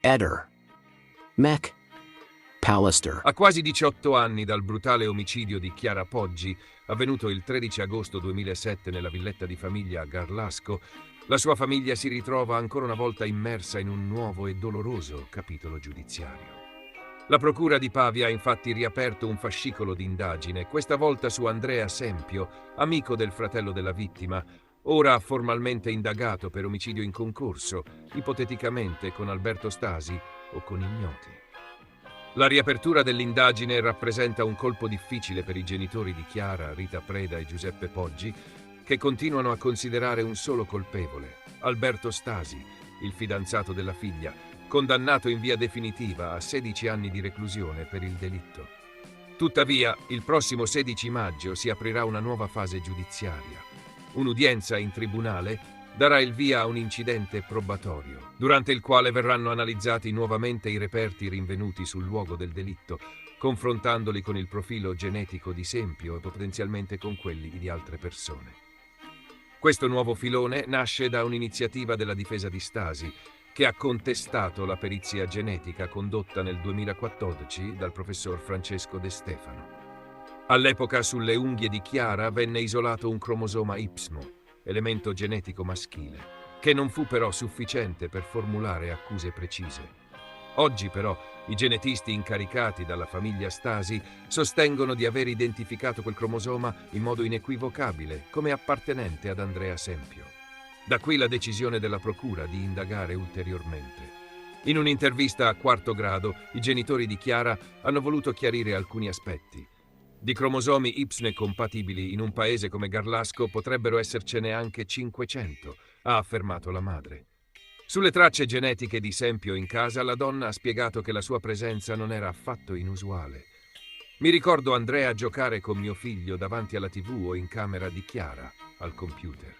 Eder. Mac. Pallister. A quasi 18 anni dal brutale omicidio di Chiara Poggi, avvenuto il 13 agosto 2007 nella villetta di famiglia a Garlasco, la sua famiglia si ritrova ancora una volta immersa in un nuovo e doloroso capitolo giudiziario. La procura di Pavia ha infatti riaperto un fascicolo di indagine, questa volta su Andrea Sempio, amico del fratello della vittima, ora formalmente indagato per omicidio in concorso, ipoteticamente con Alberto Stasi o con ignoti. La riapertura dell'indagine rappresenta un colpo difficile per i genitori di Chiara, Rita Preda e Giuseppe Poggi, che continuano a considerare un solo colpevole, Alberto Stasi, il fidanzato della figlia, condannato in via definitiva a 16 anni di reclusione per il delitto. Tuttavia, il prossimo 16 maggio si aprirà una nuova fase giudiziaria. Un'udienza in tribunale darà il via a un incidente probatorio, durante il quale verranno analizzati nuovamente i reperti rinvenuti sul luogo del delitto, confrontandoli con il profilo genetico di Sempio e potenzialmente con quelli di altre persone. Questo nuovo filone nasce da un'iniziativa della difesa di Stasi, che ha contestato la perizia genetica condotta nel 2014 dal professor Francesco De Stefano. All'epoca sulle unghie di Chiara venne isolato un cromosoma Y, elemento genetico maschile, che non fu però sufficiente per formulare accuse precise. Oggi però i genetisti incaricati dalla famiglia Stasi sostengono di aver identificato quel cromosoma in modo inequivocabile come appartenente ad Andrea Sempio. Da qui la decisione della procura di indagare ulteriormente. In un'intervista a Quarto Grado, i genitori di Chiara hanno voluto chiarire alcuni aspetti. Di cromosomi Y compatibili in un paese come Garlasco potrebbero essercene anche 500, ha affermato la madre. Sulle tracce genetiche di Sempio in casa, la donna ha spiegato che la sua presenza non era affatto inusuale. Mi ricordo Andrea giocare con mio figlio davanti alla TV o in camera di Chiara, al computer.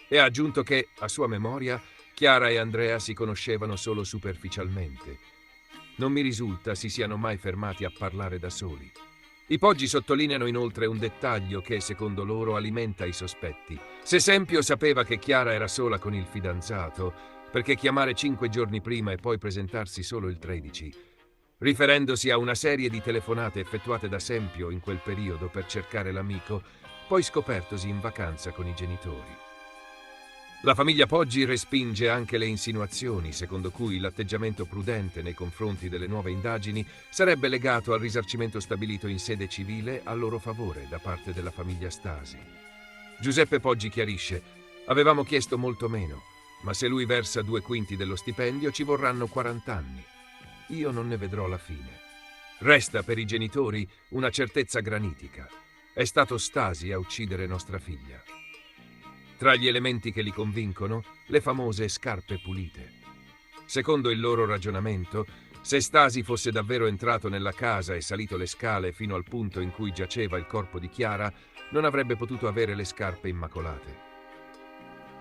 E ha aggiunto che, a sua memoria, Chiara e Andrea si conoscevano solo superficialmente. Non mi risulta si siano mai fermati a parlare da soli. I Poggi sottolineano inoltre un dettaglio che, secondo loro, alimenta i sospetti. Se Sempio sapeva che Chiara era sola con il fidanzato, perché chiamare 5 giorni prima e poi presentarsi solo il 13? Riferendosi a una serie di telefonate effettuate da Sempio in quel periodo per cercare l'amico, poi scopertosi in vacanza con i genitori. La famiglia Poggi respinge anche le insinuazioni secondo cui l'atteggiamento prudente nei confronti delle nuove indagini sarebbe legato al risarcimento stabilito in sede civile a loro favore da parte della famiglia Stasi. Giuseppe Poggi chiarisce: avevamo chiesto molto meno, ma se lui versa 2/5 dello stipendio ci vorranno 40 anni. Io non ne vedrò la fine. Resta per i genitori una certezza granitica. È stato Stasi a uccidere nostra figlia. Tra gli elementi che li convincono, le famose scarpe pulite. Secondo il loro ragionamento, se Stasi fosse davvero entrato nella casa e salito le scale fino al punto in cui giaceva il corpo di Chiara, non avrebbe potuto avere le scarpe immacolate.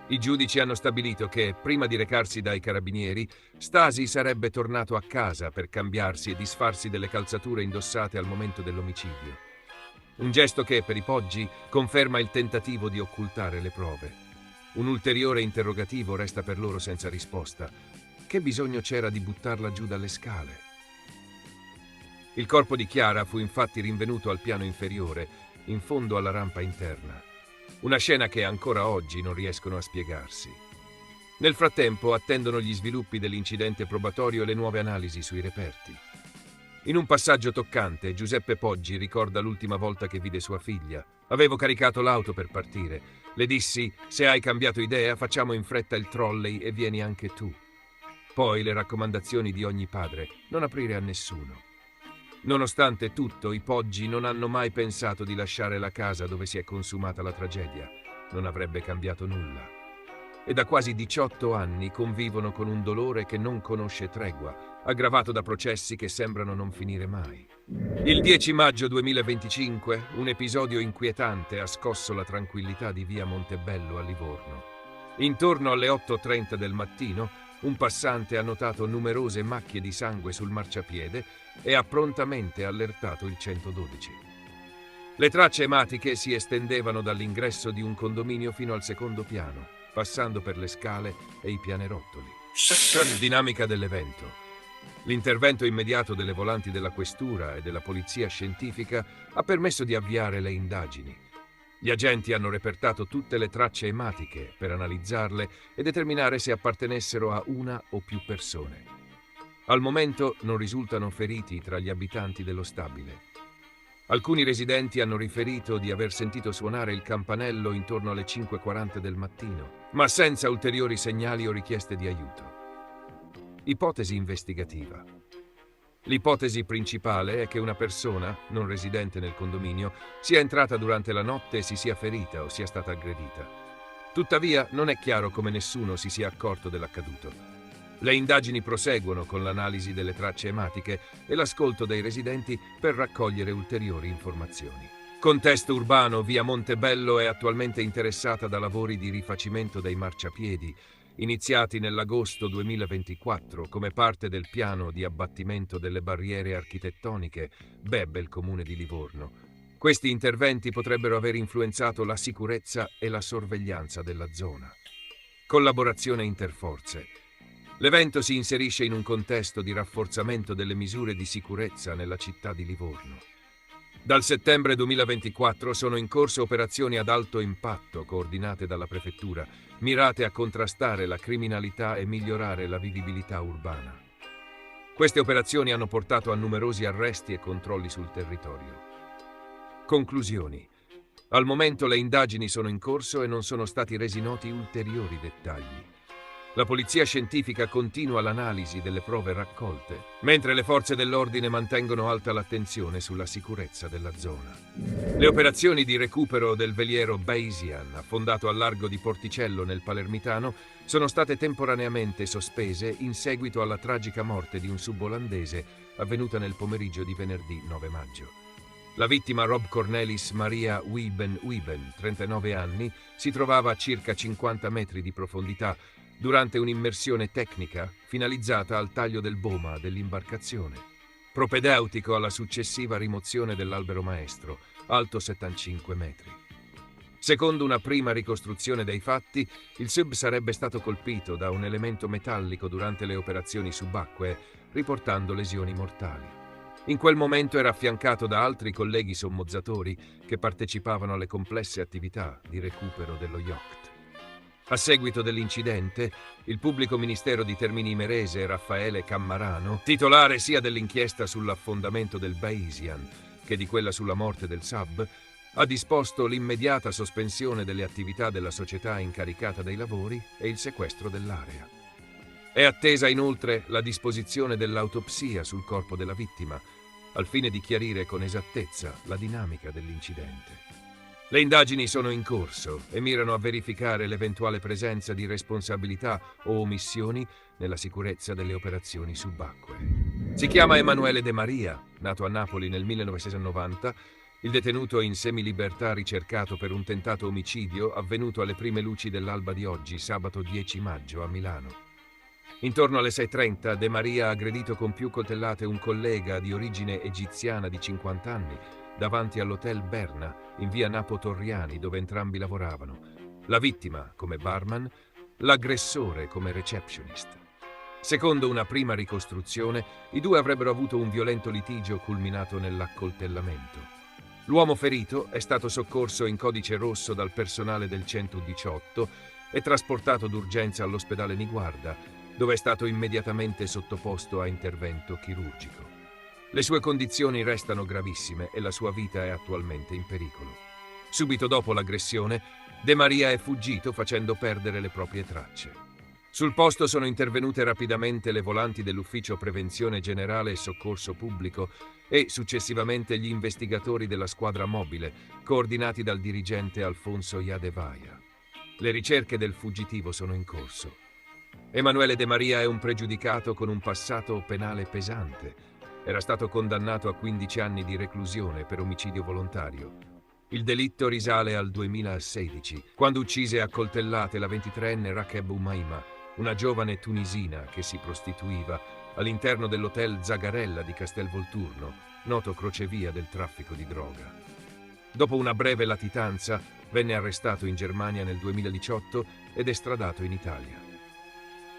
I giudici hanno stabilito che, prima di recarsi dai carabinieri, Stasi sarebbe tornato a casa per cambiarsi e disfarsi delle calzature indossate al momento dell'omicidio. Un gesto che, per i Poggi, conferma il tentativo di occultare le prove. Un ulteriore interrogativo resta per loro senza risposta. Che bisogno c'era di buttarla giù dalle scale? Il corpo di Chiara fu infatti rinvenuto al piano inferiore, in fondo alla rampa interna. Una scena che ancora oggi non riescono a spiegarsi. Nel frattempo attendono gli sviluppi dell'incidente probatorio e le nuove analisi sui reperti. In un passaggio toccante, Giuseppe Poggi ricorda l'ultima volta che vide sua figlia. Avevo caricato l'auto per partire. Le dissi: se hai cambiato idea, facciamo in fretta il trolley e vieni anche tu. Poi le raccomandazioni di ogni padre: non aprire a nessuno. Nonostante tutto, i Poggi non hanno mai pensato di lasciare la casa dove si è consumata la tragedia. Non avrebbe cambiato nulla. E da quasi 18 anni convivono con un dolore che non conosce tregua, aggravato da processi che sembrano non finire mai. Il 10 maggio 2025, un episodio inquietante ha scosso la tranquillità di via Montebello a Livorno. Intorno alle 8:30 del mattino, un passante ha notato numerose macchie di sangue sul marciapiede e ha prontamente allertato il 112. Le tracce ematiche si estendevano dall'ingresso di un condominio fino al secondo piano, passando per le scale e i pianerottoli. Dinamica dell'evento. L'intervento immediato delle volanti della questura e della polizia scientifica ha permesso di avviare le indagini. Gli agenti hanno repertato tutte le tracce ematiche per analizzarle e determinare se appartenessero a una o più persone. Al momento non risultano feriti tra gli abitanti dello stabile. Alcuni residenti hanno riferito di aver sentito suonare il campanello intorno alle 5:40 del mattino, ma senza ulteriori segnali o richieste di aiuto. Ipotesi investigativa. L'ipotesi principale è che una persona, non residente nel condominio, sia entrata durante la notte e si sia ferita o sia stata aggredita. Tuttavia, non è chiaro come nessuno si sia accorto dell'accaduto. Le indagini proseguono con l'analisi delle tracce ematiche e l'ascolto dei residenti per raccogliere ulteriori informazioni. Contesto urbano, via Montebello è attualmente interessata da lavori di rifacimento dei marciapiedi, iniziati nell'agosto 2024 come parte del piano di abbattimento delle barriere architettoniche BEB, il comune di Livorno. Questi interventi potrebbero aver influenzato la sicurezza e la sorveglianza della zona. Collaborazione interforze. L'evento si inserisce in un contesto di rafforzamento delle misure di sicurezza nella città di Livorno. Dal settembre 2024 sono in corso operazioni ad alto impatto coordinate dalla Prefettura, mirate a contrastare la criminalità e migliorare la vivibilità urbana. Queste operazioni hanno portato a numerosi arresti e controlli sul territorio. Conclusioni. Al momento le indagini sono in corso e non sono stati resi noti ulteriori dettagli. La polizia scientifica continua l'analisi delle prove raccolte, mentre le forze dell'ordine mantengono alta l'attenzione sulla sicurezza della zona. Le operazioni di recupero del veliero Bayesian, affondato al largo di Porticello nel Palermitano, sono state temporaneamente sospese in seguito alla tragica morte di un subolandese avvenuta nel pomeriggio di venerdì 9 maggio. La vittima Rob Cornelis Maria Wiben, 39 anni, si trovava a circa 50 metri di profondità durante un'immersione tecnica finalizzata al taglio del boma dell'imbarcazione, propedeutico alla successiva rimozione dell'albero maestro, alto 75 metri. Secondo una prima ricostruzione dei fatti, il sub sarebbe stato colpito da un elemento metallico durante le operazioni subacquee, riportando lesioni mortali. In quel momento era affiancato da altri colleghi sommozzatori che partecipavano alle complesse attività di recupero dello yacht. A seguito dell'incidente, il pubblico ministero di Termini Imerese, Raffaele Cammarano, titolare sia dell'inchiesta sull'affondamento del Bayesian che di quella sulla morte del sub, ha disposto l'immediata sospensione delle attività della società incaricata dei lavori e il sequestro dell'area. È attesa inoltre la disposizione dell'autopsia sul corpo della vittima, al fine di chiarire con esattezza la dinamica dell'incidente. Le indagini sono in corso e mirano a verificare l'eventuale presenza di responsabilità o omissioni nella sicurezza delle operazioni subacquee. Si chiama Emanuele De Maria, nato a Napoli nel 1990, il detenuto in semilibertà ricercato per un tentato omicidio avvenuto alle prime luci dell'alba di oggi, sabato 10 maggio, a Milano. Intorno alle 6:30 De Maria ha aggredito con più coltellate un collega di origine egiziana di 50 anni davanti all'Hotel Berna in via Napo Torriani, dove entrambi lavoravano. La vittima come barman, l'aggressore come receptionist. Secondo una prima ricostruzione, i due avrebbero avuto un violento litigio culminato nell'accoltellamento. L'uomo ferito è stato soccorso in codice rosso dal personale del 118 e trasportato d'urgenza all'ospedale Niguarda, dove è stato immediatamente sottoposto a intervento chirurgico. Le sue condizioni restano gravissime e la sua vita è attualmente in pericolo. Subito dopo l'aggressione, De Maria è fuggito facendo perdere le proprie tracce. Sul posto sono intervenute rapidamente le volanti dell'Ufficio Prevenzione Generale e Soccorso Pubblico e successivamente gli investigatori della squadra mobile, coordinati dal dirigente Alfonso Iadevaia. Le ricerche del fuggitivo sono in corso. Emanuele De Maria è un pregiudicato con un passato penale pesante. Era stato condannato a 15 anni di reclusione per omicidio volontario. Il delitto risale al 2016, quando uccise a coltellate la 23enne Rakeb Umaima, una giovane tunisina che si prostituiva all'interno dell'hotel Zagarella di Castelvolturno, noto crocevia del traffico di droga. Dopo una breve latitanza, venne arrestato in Germania nel 2018 ed estradato in Italia.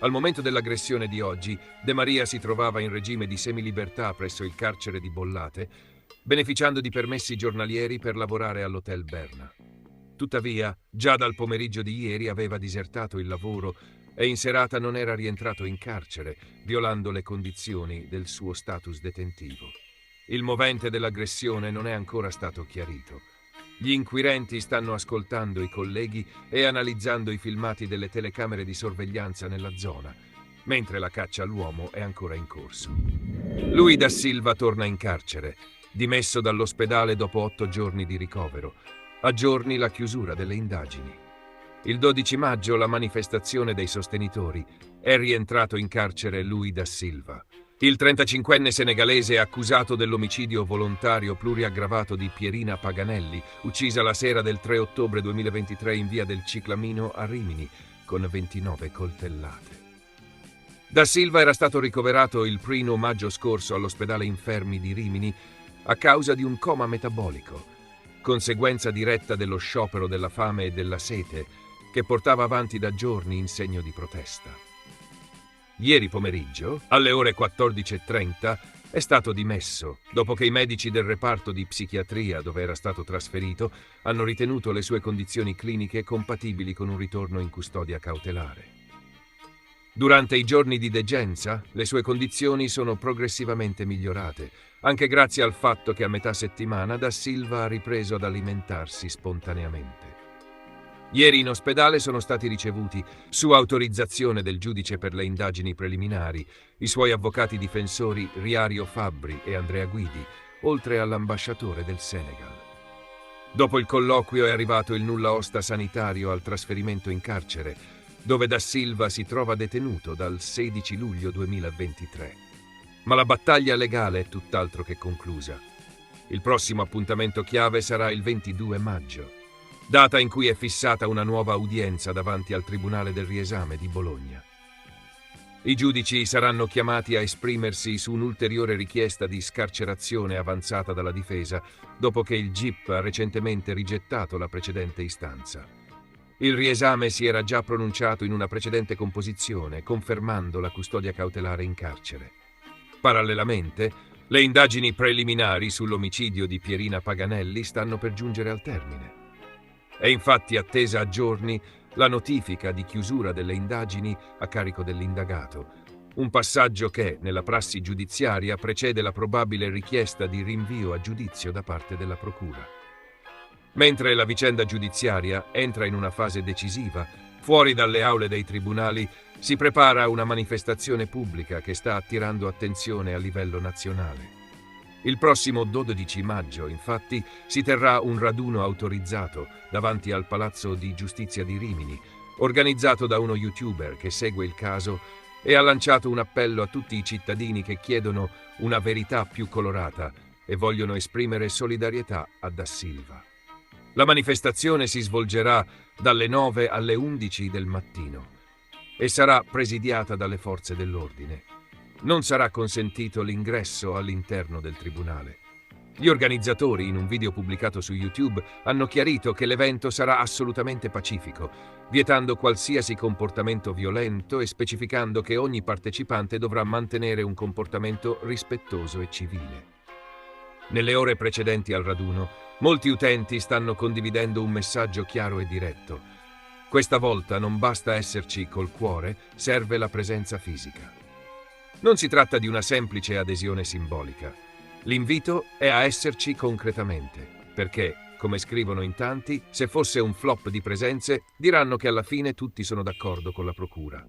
Al momento dell'aggressione di oggi, De Maria si trovava in regime di semilibertà presso il carcere di Bollate, beneficiando di permessi giornalieri per lavorare all'Hotel Berna. Tuttavia, già dal pomeriggio di ieri aveva disertato il lavoro e in serata non era rientrato in carcere, violando le condizioni del suo status detentivo. Il movente dell'aggressione non è ancora stato chiarito. Gli inquirenti stanno ascoltando i colleghi e analizzando i filmati delle telecamere di sorveglianza nella zona, mentre la caccia all'uomo è ancora in corso. Lui da Silva torna in carcere, dimesso dall'ospedale dopo 8 giorni di ricovero, a giorni la chiusura delle indagini. Il 12 maggio la manifestazione dei sostenitori è rientrato in carcere lui da Silva. Il 35enne senegalese è accusato dell'omicidio volontario pluriaggravato di Pierina Paganelli, uccisa la sera del 3 ottobre 2023 in via del Ciclamino a Rimini, con 29 coltellate. Da Silva era stato ricoverato il 1° maggio scorso all'ospedale Infermi di Rimini a causa di un coma metabolico, conseguenza diretta dello sciopero della fame e della sete che portava avanti da giorni in segno di protesta. Ieri pomeriggio, alle ore 14:30, è stato dimesso, dopo che i medici del reparto di psichiatria dove era stato trasferito hanno ritenuto le sue condizioni cliniche compatibili con un ritorno in custodia cautelare. Durante i giorni di degenza, le sue condizioni sono progressivamente migliorate, anche grazie al fatto che a metà settimana Da Silva ha ripreso ad alimentarsi spontaneamente. Ieri in ospedale sono stati ricevuti, su autorizzazione del giudice per le indagini preliminari, i suoi avvocati difensori Riario Fabbri e Andrea Guidi, oltre all'ambasciatore del Senegal. Dopo il colloquio è arrivato il nulla osta sanitario al trasferimento in carcere, dove Da Silva si trova detenuto dal 16 luglio 2023. Ma la battaglia legale è tutt'altro che conclusa. Il prossimo appuntamento chiave sarà il 22 maggio. Data in cui è fissata una nuova udienza davanti al Tribunale del Riesame di Bologna. I giudici saranno chiamati a esprimersi su un'ulteriore richiesta di scarcerazione avanzata dalla difesa, dopo che il GIP ha recentemente rigettato la precedente istanza. Il Riesame si era già pronunciato in una precedente composizione, confermando la custodia cautelare in carcere. Parallelamente, le indagini preliminari sull'omicidio di Pierina Paganelli stanno per giungere al termine. È infatti attesa a giorni la notifica di chiusura delle indagini a carico dell'indagato, un passaggio che, nella prassi giudiziaria, precede la probabile richiesta di rinvio a giudizio da parte della Procura. Mentre la vicenda giudiziaria entra in una fase decisiva, fuori dalle aule dei tribunali si prepara una manifestazione pubblica che sta attirando attenzione a livello nazionale. Il prossimo 12 maggio, infatti, si terrà un raduno autorizzato davanti al Palazzo di Giustizia di Rimini, organizzato da uno youtuber che segue il caso e ha lanciato un appello a tutti i cittadini che chiedono una verità più colorata e vogliono esprimere solidarietà a Da Silva. La manifestazione si svolgerà dalle 9 alle 11 del mattino e sarà presidiata dalle forze dell'ordine. Non sarà consentito l'ingresso all'interno del tribunale. Gli organizzatori, in un video pubblicato su YouTube, hanno chiarito che l'evento sarà assolutamente pacifico, vietando qualsiasi comportamento violento e specificando che ogni partecipante dovrà mantenere un comportamento rispettoso e civile. Nelle ore precedenti al raduno, molti utenti stanno condividendo un messaggio chiaro e diretto. Questa volta non basta esserci col cuore, serve la presenza fisica. Non si tratta di una semplice adesione simbolica. L'invito è a esserci concretamente, perché, come scrivono in tanti, se fosse un flop di presenze, diranno che alla fine tutti sono d'accordo con la procura.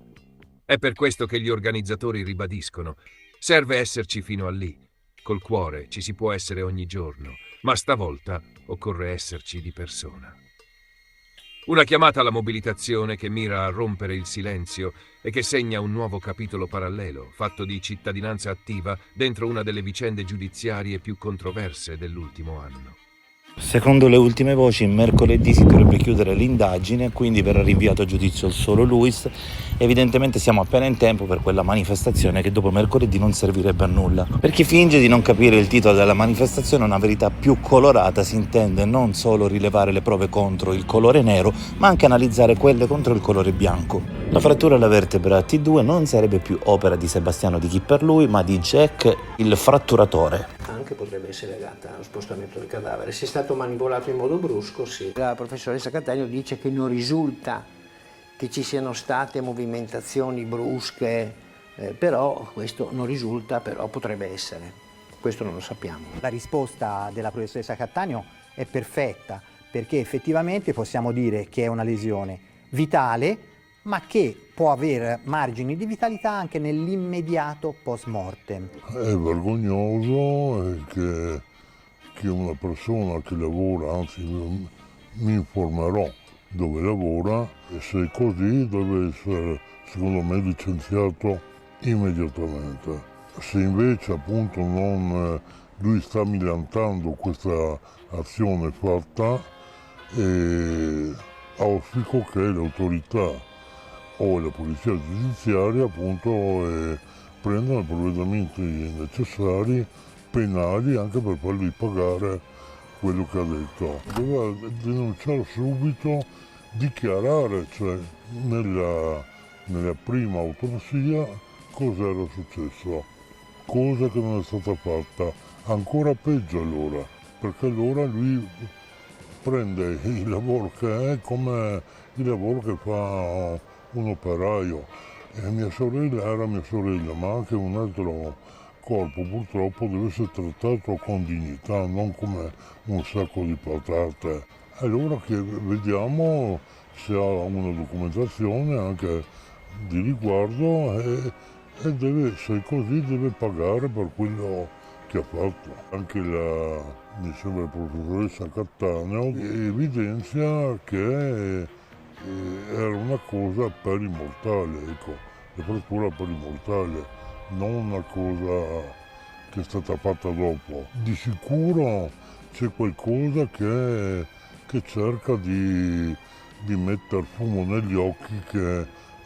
È per questo che gli organizzatori ribadiscono: serve esserci fino a lì. Col cuore ci si può essere ogni giorno, ma stavolta occorre esserci di persona. Una chiamata alla mobilitazione che mira a rompere il silenzio e che segna un nuovo capitolo parallelo, fatto di cittadinanza attiva dentro una delle vicende giudiziarie più controverse dell'ultimo anno. Secondo le ultime voci, mercoledì si dovrebbe chiudere l'indagine, quindi verrà rinviato a giudizio solo Luis. Evidentemente siamo appena in tempo per quella manifestazione che dopo mercoledì non servirebbe a nulla. Per chi finge di non capire il titolo della manifestazione, una verità più colorata si intende non solo rilevare le prove contro il colore nero, ma anche analizzare quelle contro il colore bianco. La frattura alla vertebra T2 non sarebbe più opera di Sebastiano Di Chi per lui, ma di Jack il fratturatore. Anche potrebbe essere legata allo spostamento del cadavere. Se è stato manipolato in modo brusco, sì. La professoressa Cattaneo dice che non risulta che ci siano state movimentazioni brusche, però questo non risulta, però potrebbe essere. Questo non lo sappiamo. La risposta della professoressa Cattaneo è perfetta, perché effettivamente possiamo dire che è una lesione vitale, ma che può avere margini di vitalità anche nell'immediato post mortem. È vergognoso che una persona che lavora, anzi mi informerò dove lavora, e se è così deve essere secondo me licenziato immediatamente. Se invece appunto lui sta millantando questa azione fatta, auspico che le autorità o la polizia giudiziaria appunto prendano i provvedimenti necessari, penali, anche per fargli pagare quello che ha detto. Doveva denunciare subito, dichiarare, cioè nella prima autopsia cosa era successo, cosa che non è stata fatta. Ancora peggio allora, perché allora lui prende il lavoro che è come il lavoro che fa un operaio. E mia sorella era mia sorella, ma anche un altro corpo purtroppo deve essere trattato con dignità, non come un sacco di patate. Allora che vediamo se ha una documentazione anche di riguardo e deve, se è così deve pagare per quello che ha fatto. Anche mi sembra la professoressa Cattaneo evidenzia che era una cosa per il mortale, ecco, la frattura per il mortale, non una cosa che è stata fatta dopo. Di sicuro c'è qualcosa che cerca di mettere fumo negli occhi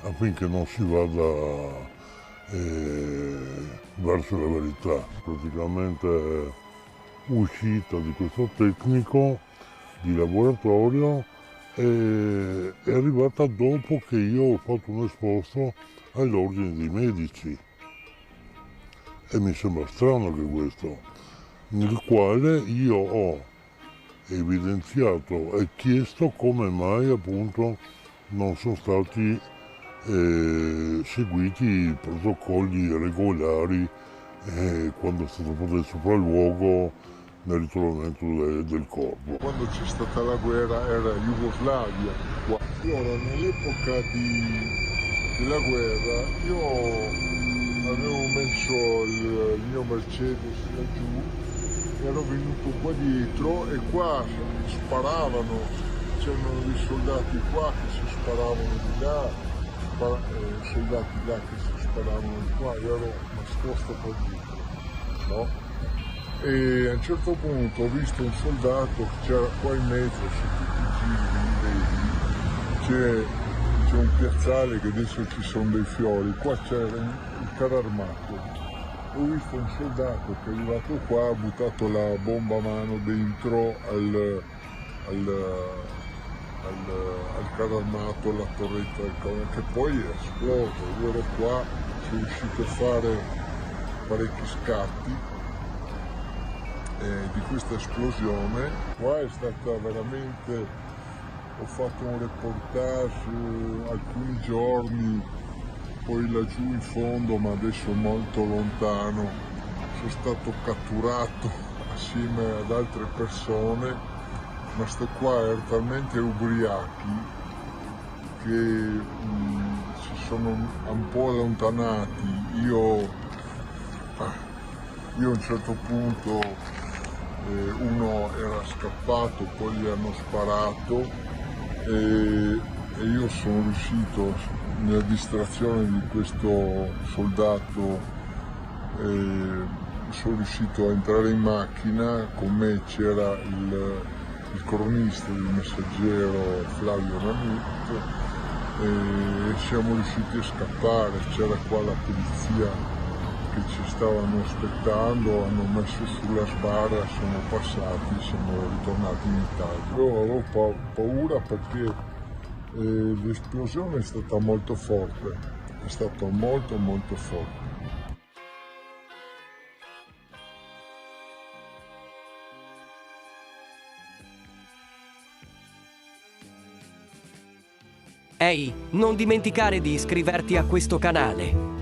affinché non si vada verso la verità. Praticamente uscita di questo tecnico di laboratorio è arrivata dopo che io ho fatto un esposto all'ordine dei medici, e mi sembra strano anche questo, nel quale io ho evidenziato e chiesto come mai appunto non sono stati seguiti i protocolli regolari quando è stato fatto il sopralluogo nel ritrovamento del corpo. Quando c'è stata la guerra era Jugoslavia. Allora, nell'epoca della guerra io avevo messo il mio Mercedes laggiù, ero venuto qua dietro e qua sparavano, c'erano dei soldati qua che si sparavano di là, soldati là che si sparavano di qua, io ero nascosto qua dietro, no? E a un certo punto ho visto un soldato che c'era qua in mezzo, su tutti i giri, vedi, c'è un piazzale che adesso ci sono dei fiori, qua c'era il carro armato. Ho visto un soldato che è arrivato qua, ha buttato la bomba a mano dentro al carro armato, alla torretta del carro, che poi è esploso. Io ero qua, sono riuscito a fare parecchi scatti di questa esplosione. Qua è stata veramente, ho fatto un reportage alcuni giorni, poi laggiù in fondo, ma adesso molto lontano, sono stato catturato assieme ad altre persone, ma sto qua erano talmente ubriachi che si sono un po' allontanati. Io a un certo punto uno era scappato, poi gli hanno sparato e io sono riuscito, nella distrazione di questo soldato, sono riuscito a entrare in macchina, con me c'era il cronista del Messaggero Flavio Ramit, e siamo riusciti a scappare. C'era qua la polizia che ci stavano aspettando, hanno messo sulla sbarra, siamo passati, siamo ritornati in Italia. Io avevo paura perché l'esplosione è stata molto forte, è stato molto forte. Ehi, non dimenticare di iscriverti a questo canale.